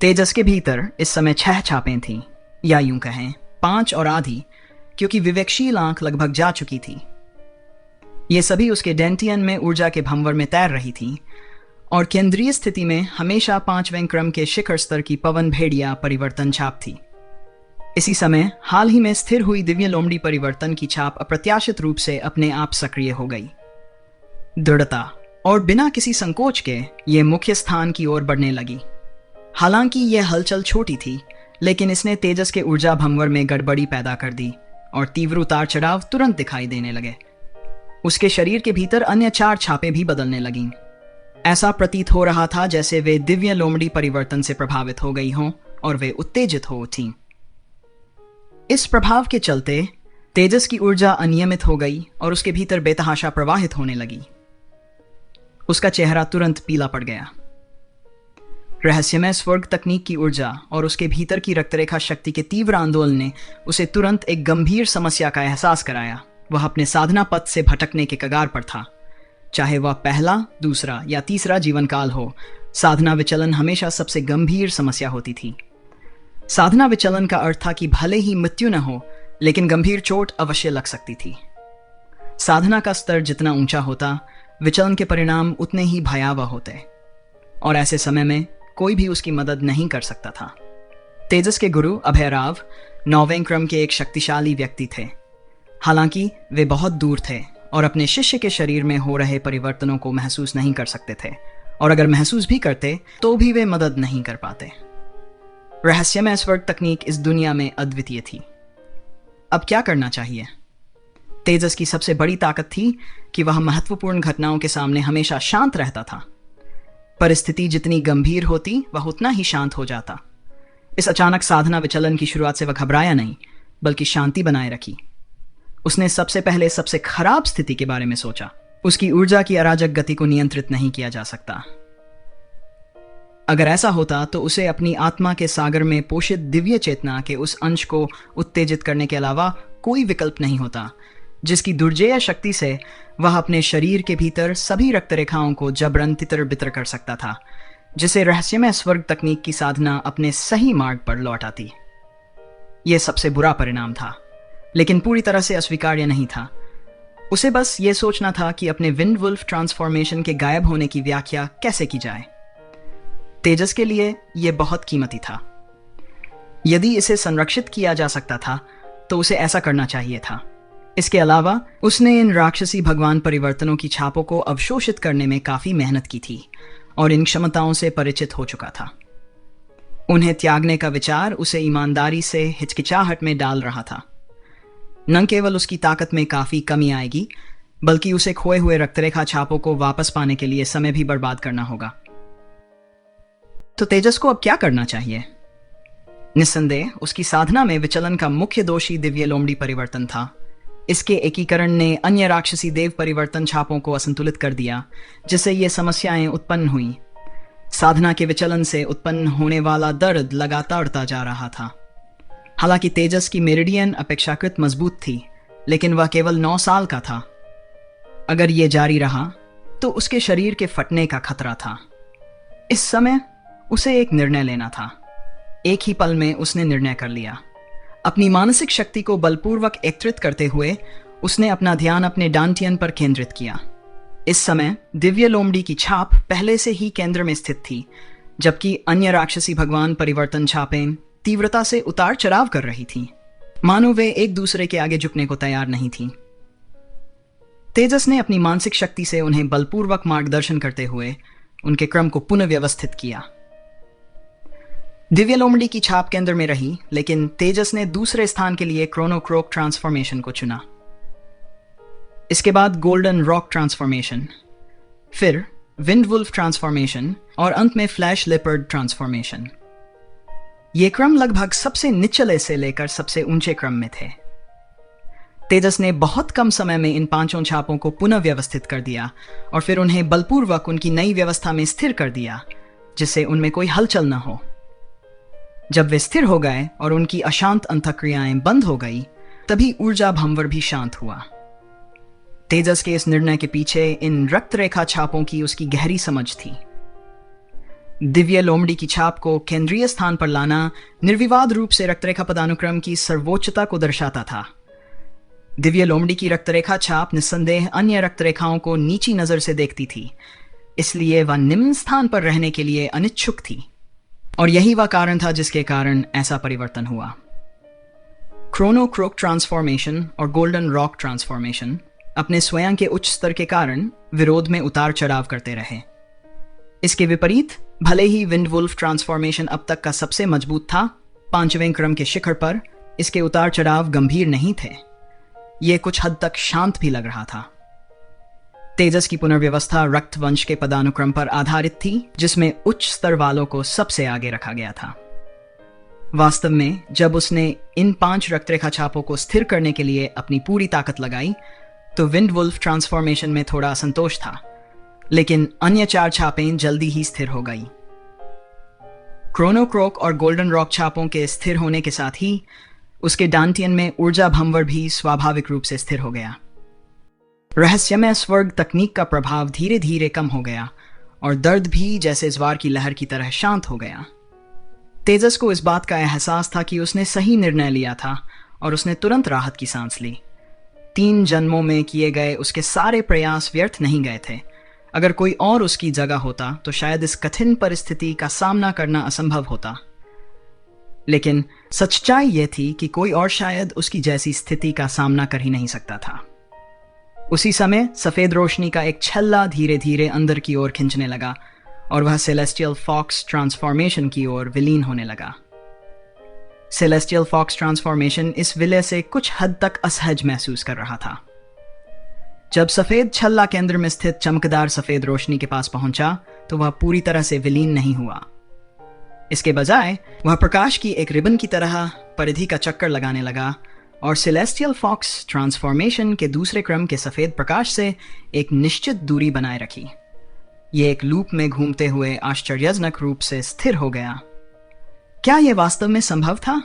तेजस के भीतर इस समय 6 छापें थीं, या यूं कहें 5 और आधी, क्योंकि विवेकशील आंख लगभग जा चुकी थी। ये सभी उसके डेंटियन में ऊर्जा के भंवर में तैर रही थीं और केंद्रीय स्थिति में हमेशा 5वें क्रम के शिखर स्तर की पवन भेड़िया परिवर्तन छाप थी। इसी समय हाल ही में स्थिर हुई दिव्य लोमड़ी परिवर्तन की छाप अप्रत्याशित रूप से अपने आप सक्रिय हो गई। दृढ़ता और बिना किसी संकोच के ये मुख्य स्थान की ओर बढ़ने लगी। हालांकि यह हलचल छोटी थी, लेकिन इसने तेजस के ऊर्जा भंवर में गड़बड़ी पैदा कर दी और तीव्र उतार चढ़ाव तुरंत दिखाई देने लगे। उसके शरीर के भीतर अन्य 4 छापें भी बदलने लगीं। ऐसा प्रतीत हो रहा था जैसे वे दिव्य लोमड़ी परिवर्तन से प्रभावित हो गई हों और वे उत्तेजित हो उठीं। इस प्रभाव के चलते तेजस की ऊर्जा अनियमित हो गई और उसके भीतर बेतहाशा प्रवाहित होने लगी। उसका चेहरा तुरंत पीला पड़ गया। रहस्यमय स्वर्ग तकनीक की ऊर्जा और उसके भीतर की रक्तरेखा शक्ति के तीव्र आंदोलन ने उसे तुरंत एक गंभीर समस्या का एहसास कराया। वह अपने साधना पथ से भटकने के कगार पर था। चाहे वह पहला, दूसरा या तीसरा जीवन काल हो, साधना विचलन हमेशा सबसे गंभीर समस्या होती थी। साधना विचलन का अर्थ था कि भले ही मृत्यु न हो, लेकिन गंभीर चोट अवश्य लग सकती थी। साधना का स्तर जितना ऊंचा होता, विचलन के परिणाम उतने ही भयावह होते, और ऐसे समय में कोई भी उसकी मदद नहीं कर सकता था। तेजस के गुरु अभय राव 9वें क्रम के एक शक्तिशाली व्यक्ति थे। हालांकि वे बहुत दूर थे और अपने शिष्य के शरीर में हो रहे परिवर्तनों को महसूस नहीं कर सकते थे, और अगर महसूस भी करते तो भी वे मदद नहीं कर पाते। रहस्यमय स्वर्ग तकनीक इस दुनिया में अद्वितीय थी। अब क्या करना चाहिए? तेजस की सबसे बड़ी ताकत थी कि वह महत्वपूर्ण घटनाओं के सामने हमेशा शांत रहता था। परिस्थिति जितनी गंभीर होती, वह उतना ही शांत हो जाता। इस अचानक साधना विचलन की शुरुआत से वह घबराया नहीं, बल्कि शांति बनाए रखी। उसने सबसे पहले सबसे खराब स्थिति के बारे में सोचा। उसकी ऊर्जा की अराजक गति को नियंत्रित नहीं किया जा सकता। अगर ऐसा होता तो उसे अपनी आत्मा के सागर में पोषित दिव्य चेतना के उस अंश को उत्तेजित करने के अलावा कोई विकल्प नहीं होता, जिसकी दुर्जेय शक्ति से वह अपने शरीर के भीतर सभी रक्तरेखाओं को जबरन तितर बितर कर सकता था, जिसे रहस्यमय स्वर्ग तकनीक की साधना अपने सही मार्ग पर लौटाती। यह सबसे बुरा परिणाम था, लेकिन पूरी तरह से अस्वीकार्य नहीं था। उसे बस ये सोचना था कि अपने विंड वुल्फ ट्रांसफॉर्मेशन के गायब होने की व्याख्या कैसे की जाए। तेजस के लिए यह बहुत कीमती था। यदि इसे संरक्षित किया जा सकता था तो उसे ऐसा करना चाहिए था। इसके अलावा उसने इन राक्षसी भगवान परिवर्तनों की छापों को अवशोषित करने में काफी मेहनत की थी और इन क्षमताओं से परिचित हो चुका था। उन्हें त्यागने का विचार उसे ईमानदारी से हिचकिचाहट में डाल रहा था। न केवल उसकी ताकत में काफी कमी आएगी, बल्कि उसे खोए हुए रक्तरेखा छापों को वापस पाने के लिए समय भी बर्बाद करना होगा। तो तेजस को अब क्या करना चाहिए? निस्संदेह उसकी साधना में विचलन का मुख्य दोषी दिव्य लोमड़ी परिवर्तन था। इसके एकीकरण ने अन्य राक्षसी देव परिवर्तन छापों को असंतुलित कर दिया, जिससे ये समस्याएं उत्पन्न हुई। साधना के विचलन से उत्पन्न होने वाला दर्द लगातार बढ़ता जा रहा था। हालांकि तेजस की मेरिडियन अपेक्षाकृत मजबूत थी, लेकिन वह केवल 9 साल का था। अगर ये जारी रहा तो उसके शरीर के फटने का खतरा था। इस समय उसे एक निर्णय लेना था। एक ही पल में उसने निर्णय कर लिया। अपनी मानसिक शक्ति को बलपूर्वक एकत्रित करते हुए उसने अपना ध्यान अपने डांटियन पर केंद्रित किया। इस समय दिव्य लोमड़ी की छाप पहले से ही केंद्र में स्थित थी, जबकि अन्य राक्षसी भगवान परिवर्तन छापें तीव्रता से उतार चढ़ाव कर रही थीं, मानो वे एक दूसरे के आगे झुकने को तैयार नहीं थीं। तेजस ने अपनी मानसिक शक्ति से उन्हें बलपूर्वक मार्गदर्शन करते हुए उनके क्रम को पुनः व्यवस्थित किया। दिव्य लोमड़ी की छाप केंद्र में रही, लेकिन तेजस ने दूसरे स्थान के लिए क्रोनोक्रोक ट्रांसफॉर्मेशन को चुना। इसके बाद गोल्डन रॉक ट्रांसफॉर्मेशन, फिर विंड वुल्फ ट्रांसफॉर्मेशन और अंत में फ्लैश लेपर्ड ट्रांसफॉर्मेशन। ये क्रम लगभग सबसे निचले से लेकर सबसे ऊंचे क्रम में थे। तेजस ने बहुत कम समय में इन 5 छापों को पुनः व्यवस्थित कर दिया और फिर उन्हें बलपूर्वक उनकी नई व्यवस्था में स्थिर कर दिया, जिससे उनमें कोई हलचल न हो। जब वे स्थिर हो गए और उनकी अशांत अंतःक्रियाएं बंद हो गई, तभी ऊर्जा भंवर भी शांत हुआ। तेजस के इस निर्णय के पीछे इन रक्तरेखा छापों की उसकी गहरी समझ थी। दिव्य लोमड़ी की छाप को केंद्रीय स्थान पर लाना निर्विवाद रूप से रक्तरेखा पदानुक्रम की सर्वोच्चता को दर्शाता था। दिव्य लोमड़ी की रक्तरेखा छाप निस्संदेह अन्य रक्तरेखाओं को नीची नजर से देखती थी, इसलिए वह निम्न स्थान पर रहने के लिए अनिच्छुक थी, और यही वह कारण था जिसके कारण ऐसा परिवर्तन हुआ। क्रोनो क्रोक ट्रांसफॉर्मेशन और गोल्डन रॉक ट्रांसफॉर्मेशन अपने स्वयं के उच्च स्तर के कारण विरोध में उतार चढ़ाव करते रहे। इसके विपरीत भले ही विंडवुल्फ ट्रांसफॉर्मेशन अब तक का सबसे मजबूत था, 5वें क्रम के शिखर पर इसके उतार चढ़ाव गंभीर नहीं थे। ये कुछ हद तक शांत भी लग रहा था। तेजस की पुनर्व्यवस्था रक्त वंश के पदानुक्रम पर आधारित थी, जिसमें उच्च स्तर वालों को सबसे आगे रखा गया था। वास्तव में जब उसने इन 5 रक्तरेखा छापों को स्थिर करने के लिए अपनी पूरी ताकत लगाई तो विंडवुल्फ ट्रांसफॉर्मेशन में थोड़ा असंतोष था, लेकिन अन्य 4 छापें जल्दी ही स्थिर हो गई। क्रोनो क्रोक और गोल्डन रॉक छापों के स्थिर होने के साथ ही उसके डांटियन में ऊर्जा भंवर भी स्वाभाविक रूप से स्थिर हो गया। रहस्यमय स्वर्ग तकनीक का प्रभाव धीरे धीरे कम हो गया और दर्द भी जैसे ज्वार की लहर की तरह शांत हो गया। तेजस को इस बात का एहसास था कि उसने सही निर्णय लिया था और उसने तुरंत राहत की सांस ली। 3 जन्मों में किए गए उसके सारे प्रयास व्यर्थ नहीं गए थे। अगर कोई और उसकी जगह होता तो शायद इस कठिन परिस्थिति का सामना करना असंभव होता, लेकिन सच्चाई यह थी कि कोई और शायद उसकी जैसी स्थिति का सामना कर ही नहीं सकता था। उसी समय सफेद रोशनी का एक छल्ला धीरे धीरे अंदर की ओर खींचने लगा और वह सेलेस्टियल फॉक्स ट्रांसफॉर्मेशन की ओर विलीन होने लगा। सेलेस्टियल फॉक्स ट्रांसफॉर्मेशन इस विलय से कुछ हद तक असहज महसूस कर रहा था। जब सफेद छल्ला केंद्र में स्थित चमकदार सफेद रोशनी के पास पहुंचा तो वह पूरी तरह से विलीन नहीं हुआ। इसके बजाय वह प्रकाश की एक रिबन की तरह परिधि का चक्कर लगाने लगा और सेलेस्टियल फॉक्स ट्रांसफॉर्मेशन के दूसरे क्रम के सफेद प्रकाश से एक निश्चित दूरी बनाए रखी। यह एक लूप में घूमते हुए आश्चर्यजनक रूप से स्थिर हो गया। क्या यह वास्तव में संभव था?